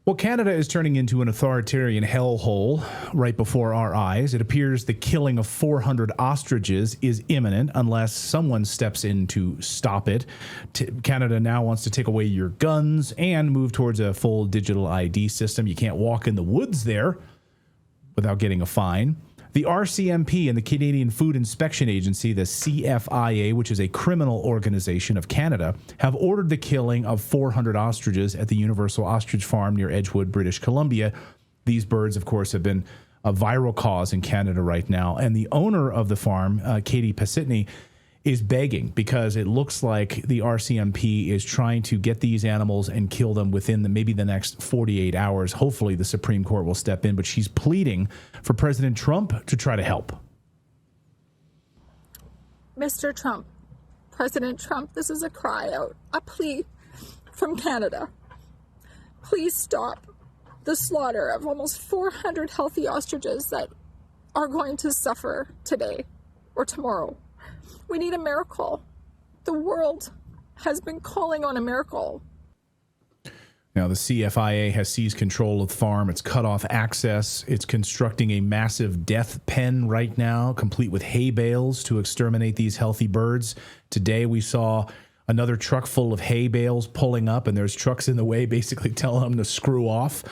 Well, Canada is turning into an authoritarian hellhole right before our eyes. It appears the killing of 400 ostriches is imminent unless someone steps in to stop it. Canada now wants to take away your guns and move towards a full digital ID system. You can't walk in the woods there without getting a fine. The RCMP and the Canadian Food Inspection Agency, the CFIA, which is a criminal organization of Canada, have ordered the killing of 400 ostriches at the Universal Ostrich Farm near Edgewood, British Columbia. These birds, of course, have been a viral cause in Canada right now. And the owner of the farm, Katie Pasitny, is begging because it looks like the RCMP is trying to get these animals and kill them within maybe the next 48 hours. Hopefully the Supreme Court will step in, but she's pleading for President Trump to try to help. Mr. Trump, President Trump, this is a cry out, a plea from Canada. Please stop the slaughter of almost 400 healthy ostriches that are going to suffer today or tomorrow. We need a miracle. The world has been calling on a miracle. Now, the CFIA has seized control of the farm. It's cut off access. It's constructing a massive death pen right now, complete with hay bales to exterminate these healthy birds. Today, we saw another truck full of hay bales pulling up, and there's trucks in the way basically telling them to screw off.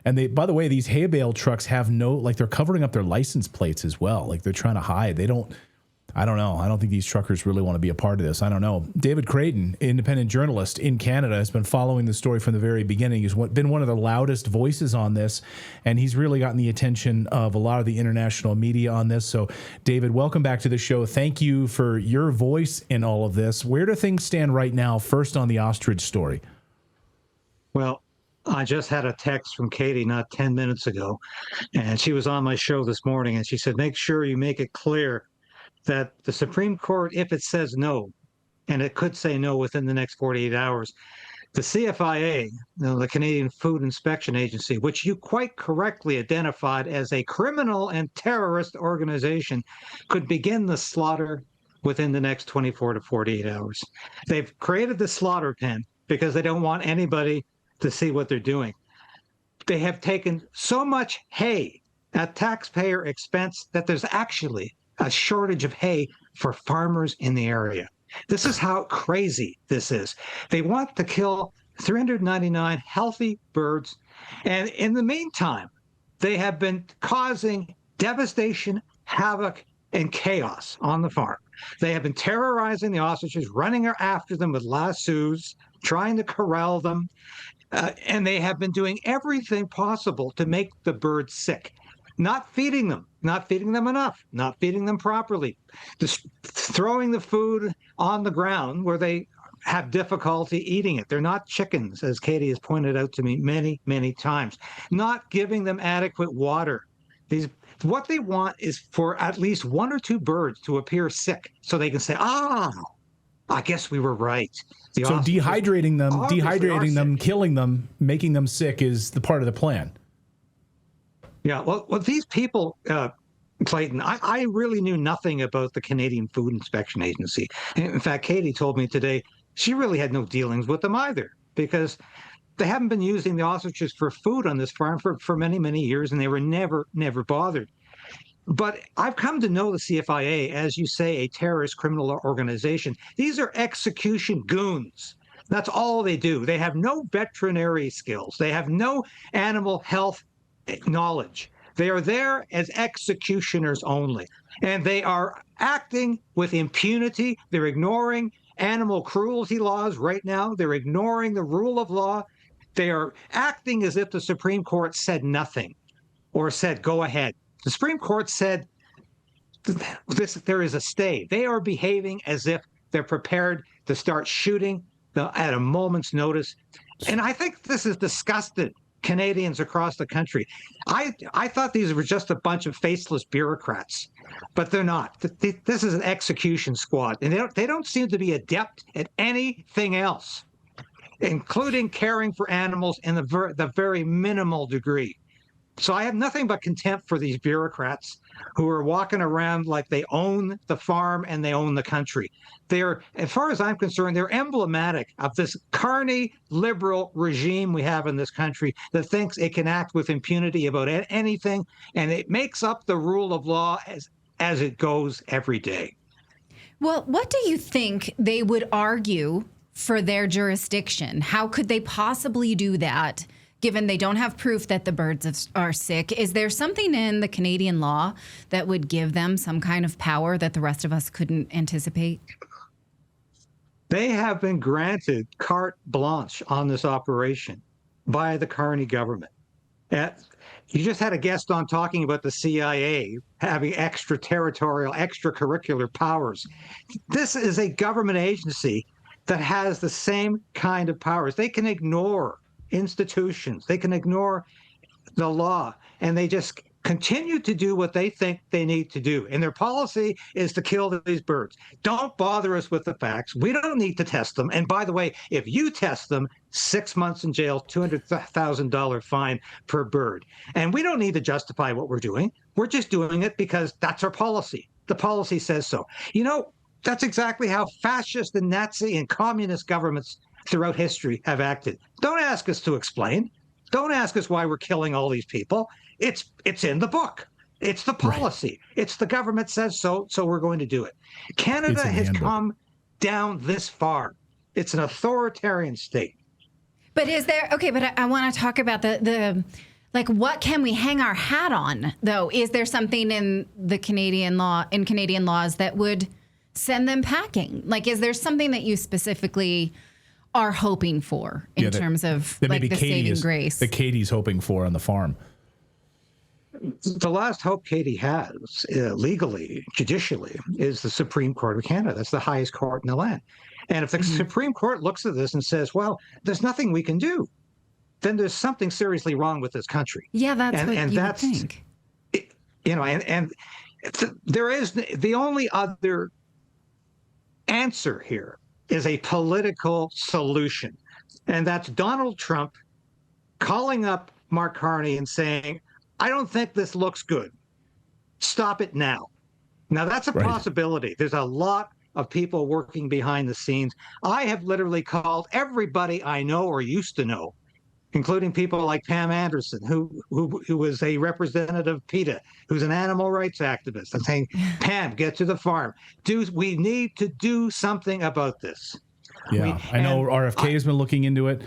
And they, by the way, these hay bale trucks have they're covering up their license plates as well. Like they're trying to hide. I don't know. I don't think these truckers really want to be a part of this. I don't know. David Clayton, independent journalist in Canada, has been following the story from the very beginning. He's been one of the loudest voices on this, and he's really gotten the attention of a lot of the international media on this. So, David, welcome back to the show. Thank you for your voice in all of this. Where do things stand right now, first on the ostrich story? Well, I just had a text from Katie not 10 minutes ago, and she was on my show this morning, and she said, make sure you make it clear that the Supreme Court, if it says no, and it could say no within the next 48 hours, the CFIA, the Canadian Food Inspection Agency, which you quite correctly identified as a criminal and terrorist organization, could begin the slaughter within the next 24 to 48 hours. They've created the slaughter pen because they don't want anybody to see what they're doing. They have taken so much hay at taxpayer expense that there's actually a shortage of hay for farmers in the area. This is how crazy this is. They want to kill 399 healthy birds, and in the meantime, they have been causing devastation, havoc, and chaos on the farm. They have been terrorizing the ostriches, running after them with lassos, trying to corral them, and they have been doing everything possible to make the birds sick. Not feeding them enough, not feeding them properly, just throwing the food on the ground where they have difficulty eating it. They're not chickens, as Katie has pointed out to me many, many times. Not giving them adequate water. What they want is for at least one or two birds to appear sick so they can say, I guess we were right. So dehydrating them, killing them, making them sick is the part of the plan. Yeah, well, these people, Clayton, I really knew nothing about the Canadian Food Inspection Agency. In fact, Katie told me today she really had no dealings with them either because they haven't been using the ostriches for food on this farm for many, many years, and they were never bothered. But I've come to know the CFIA, as you say, a terrorist criminal organization. These are execution goons. That's all they do. They have no veterinary skills. They have no animal health knowledge. They are there as executioners only, and they are acting with impunity. They're ignoring animal cruelty laws right now. They're ignoring the rule of law. They are acting as if the Supreme Court said nothing or said go ahead. The Supreme Court said there is a stay. They are behaving as if they're prepared to start shooting at a moment's notice, and I think this has disgusted Canadians across the country. I thought these were just a bunch of faceless bureaucrats, but they're not. This is an execution squad, and they don't seem to be adept at anything else, including caring for animals in the very minimal degree. So I have nothing but contempt for these bureaucrats who are walking around like they own the farm and they own the country. They're, as far as I'm concerned, they're emblematic of this carny liberal regime we have in this country that thinks it can act with impunity about anything, and it makes up the rule of law as it goes every day. Well, what do you think they would argue for their jurisdiction? How could they possibly do that, given they don't have proof that the birds are sick? Is there something in the Canadian law that would give them some kind of power that the rest of us couldn't anticipate? They have been granted carte blanche on this operation by the Carney government. You just had a guest on talking about the CIA having extraterritorial, extracurricular powers. This is a government agency that has the same kind of powers. They can ignore institutions, they can ignore the law, and they just continue to do what they think they need to do. And their policy is to kill these birds. Don't bother us with the facts. We don't need to test them. And by the way, if you test them, 6 months in jail, $200,000 fine per bird. And we don't need to justify what we're doing. We're just doing it because that's our policy. The policy says so. You know, that's exactly how fascist and Nazi and communist governments throughout history have acted. Don't ask us to explain. Don't ask us why we're killing all these people. It's in the book. It's the policy. Right. It's the government says so, so we're going to do it. Canada has come down this far. It's an authoritarian state. But is there, okay, but I want to talk about the like, what can we hang our hat on, though? Is there something in the Canadian laws that would send them packing? Like, is there something that you specifically are hoping for in terms of like the saving grace that Katie's hoping for on the farm? The last hope Katie has legally, judicially, is the Supreme Court of Canada. That's the highest court in the land. And if the Supreme Court looks at this and says, well, there's nothing we can do, then there's something seriously wrong with this country. Yeah, that's what you would think. You know, and there is the only other answer here is a political solution. And that's Donald Trump calling up Mark Carney and saying, I don't think this looks good. Stop it now. Now, that's a possibility. There's a lot of people working behind the scenes. I have literally called everybody I know or used to know, including people like Pam Anderson, who was a representative of PETA, who's an animal rights activist. I'm saying, Pam, get to the farm. We need to do something about this. Yeah, I know RFK has been looking into it.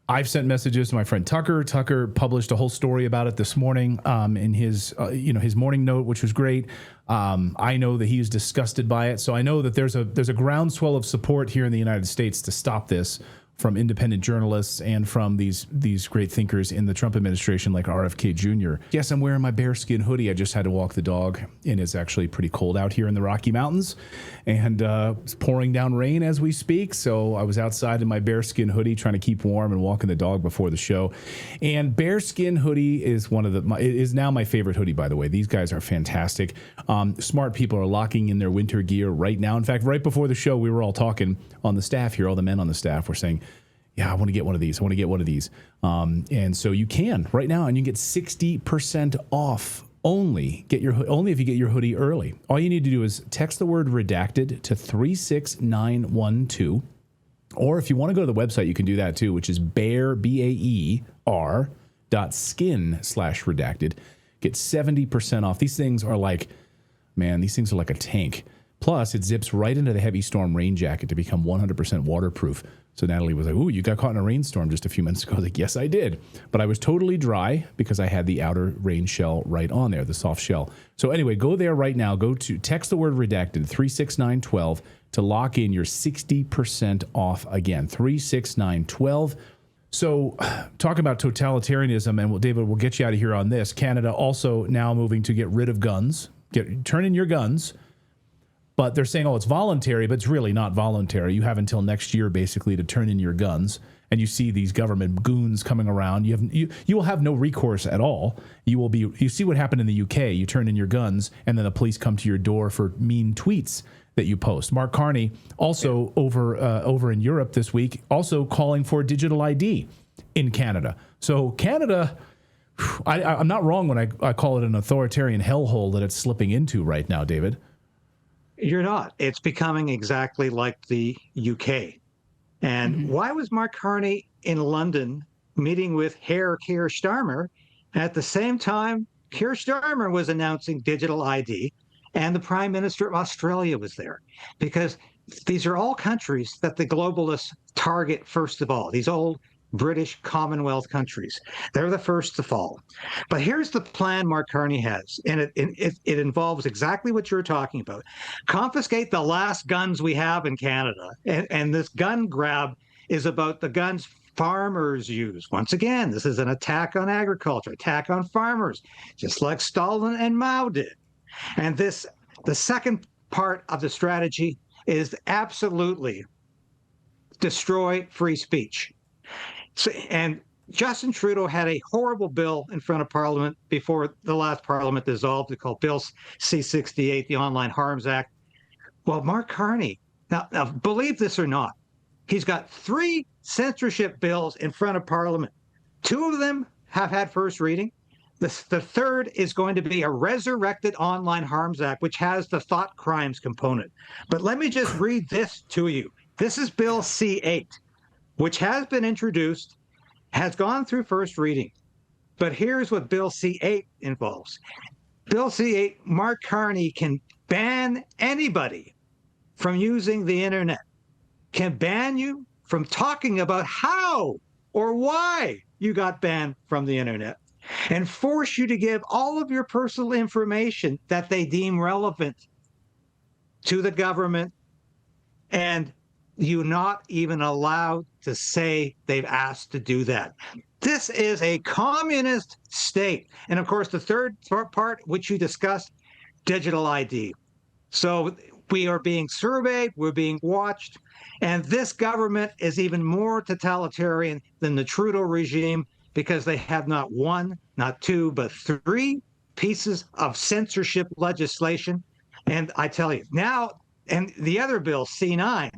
I've sent messages to my friend Tucker. Tucker published a whole story about it this morning in his his morning note, which was great. I know that he's disgusted by it. So I know that there's a groundswell of support here in the United States to stop this from independent journalists and from these great thinkers in the Trump administration like RFK Jr. Yes, I'm wearing my bearskin hoodie. I just had to walk the dog, and it's actually pretty cold out here in the Rocky Mountains, and it's pouring down rain as we speak. So I was outside in my bearskin hoodie trying to keep warm and walking the dog before the show. And bearskin hoodie is is now my favorite hoodie, by the way. These guys are fantastic. Smart people are locking in their winter gear right now. In fact, right before the show, we were all talking on the staff here. All the men on the staff were saying, yeah, I want to get one of these. I want to get one of these. And so you can right now, and you can get 60% off only if you get your hoodie early. All you need to do is text the word redacted to 36912. Or if you want to go to the website, you can do that too, which is bear.skin/redacted. Get 70% off. These things are like a tank. Plus, it zips right into the heavy storm rain jacket to become 100% waterproof. So Natali was like, ooh, you got caught in a rainstorm just a few minutes ago. I was like, yes, I did. But I was totally dry because I had the outer rain shell right on there, the soft shell. So anyway, go there right now. Text the word redacted, 36912, to lock in your 60% off again, 36912. So talk about totalitarianism, and David, we'll get you out of here on this. Canada also now moving to get rid of guns. Turn in your guns. But they're saying, it's voluntary, but it's really not voluntary. You have until next year, basically, to turn in your guns. And you see these government goons coming around. You will have no recourse at all. You see what happened in the UK. You turn in your guns, and then the police come to your door for mean tweets that you post. Mark Carney also over in Europe this week, also calling for digital ID in Canada. So Canada, I'm not wrong when I call it an authoritarian hellhole that it's slipping into right now, David. You're not. It's becoming exactly like the UK. And why was Mark Carney in London meeting with Herr Keir Starmer at the same time Keir Starmer was announcing digital ID and the Prime Minister of Australia was there? Because these are all countries that the globalists target first of all, these old British Commonwealth countries. They're the first to fall. But here's the plan Mark Carney has, and it involves exactly what you're talking about. Confiscate the last guns we have in Canada. And this gun grab is about the guns farmers use. Once again, this is an attack on agriculture, attack on farmers, just like Stalin and Mao did. And the second part of the strategy is absolutely destroy free speech. So, and Justin Trudeau had a horrible bill in front of Parliament before the last Parliament dissolved. It's called Bill C-68, the Online Harms Act. Well, Mark Carney, now believe this or not, he's got 3 censorship bills in front of Parliament. 2 of them have had first reading. The third is going to be a resurrected Online Harms Act, which has the thought crimes component. But let me just read this to you. This is Bill C-8. Which has been introduced, has gone through first reading. But here's what Bill C-8 involves. Bill C-8, Mark Carney can ban anybody from using the internet, can ban you from talking about how or why you got banned from the internet, and force you to give all of your personal information that they deem relevant to the government, and you're not even allowed to say they've asked to do that. This is a communist state. And of course, the third part, which you discussed, digital ID. So we are being surveyed, we're being watched, and this government is even more totalitarian than the Trudeau regime because they have not 1, not 2, but 3 pieces of censorship legislation. And I tell you, now, and the other bill, C-9,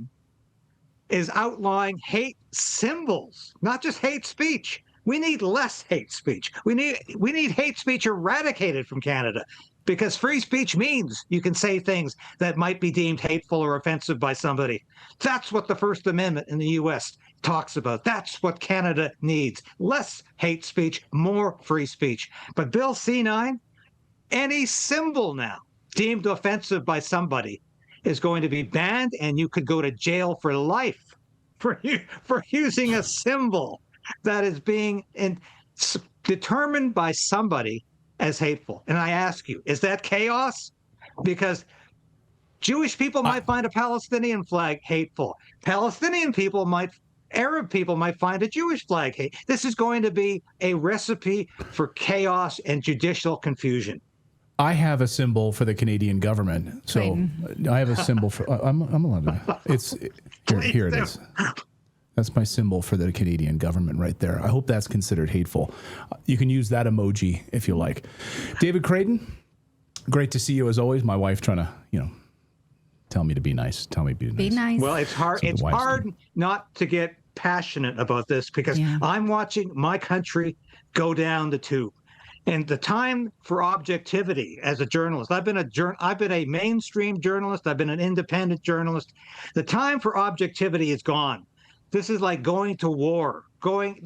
is outlawing hate symbols, not just hate speech. We need less hate speech. We need hate speech eradicated from Canada because free speech means you can say things that might be deemed hateful or offensive by somebody. That's what the First Amendment in the U.S. talks about. That's what Canada needs. Less hate speech, more free speech. But Bill C-9, any symbol now deemed offensive by somebody is going to be banned, and you could go to jail for life for using a symbol that is being determined by somebody as hateful. And I ask you, is that chaos? Because Jewish people might find a Palestinian flag hateful. Palestinian people Arab people might find a Jewish flag hate. This is going to be a recipe for chaos and judicial confusion. I have a symbol for the Canadian government. So Clayton. I have a symbol for, I'm allowed to, here it is. That's my symbol for the Canadian government right there. I hope that's considered hateful. You can use that emoji if you like. David Clayton, great to see you as always. My wife trying to, tell me to be nice. Tell me to be nice. Be nice. Well, it's hard. It's hard not to get passionate about this because I'm watching my country go down the tube. And the time for objectivity as a journalist, I've been a mainstream journalist. I've been an independent journalist. The time for objectivity is gone. This is like going to war.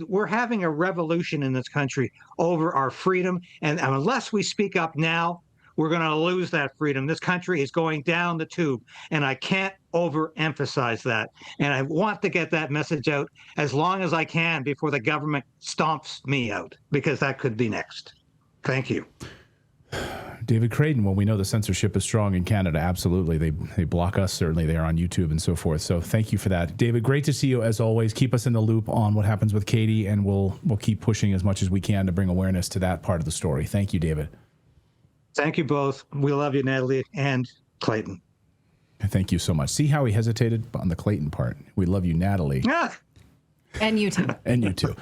We're having a revolution in this country over our freedom. And unless we speak up now, we're going to lose that freedom. This country is going down the tube. And I can't overemphasize that. And I want to get that message out as long as I can before the government stomps me out, because that could be next. Thank you. David Clayton, well, we know the censorship is strong in Canada. Absolutely. They block us, certainly. They are on YouTube and so forth. So thank you for that. David, great to see you as always. Keep us in the loop on what happens with Katie, and we'll keep pushing as much as we can to bring awareness to that part of the story. Thank you, David. Thank you both. We love you, Natali and Clayton. Thank you so much. See how he hesitated on the Clayton part? We love you, Natali. And you too. And you too.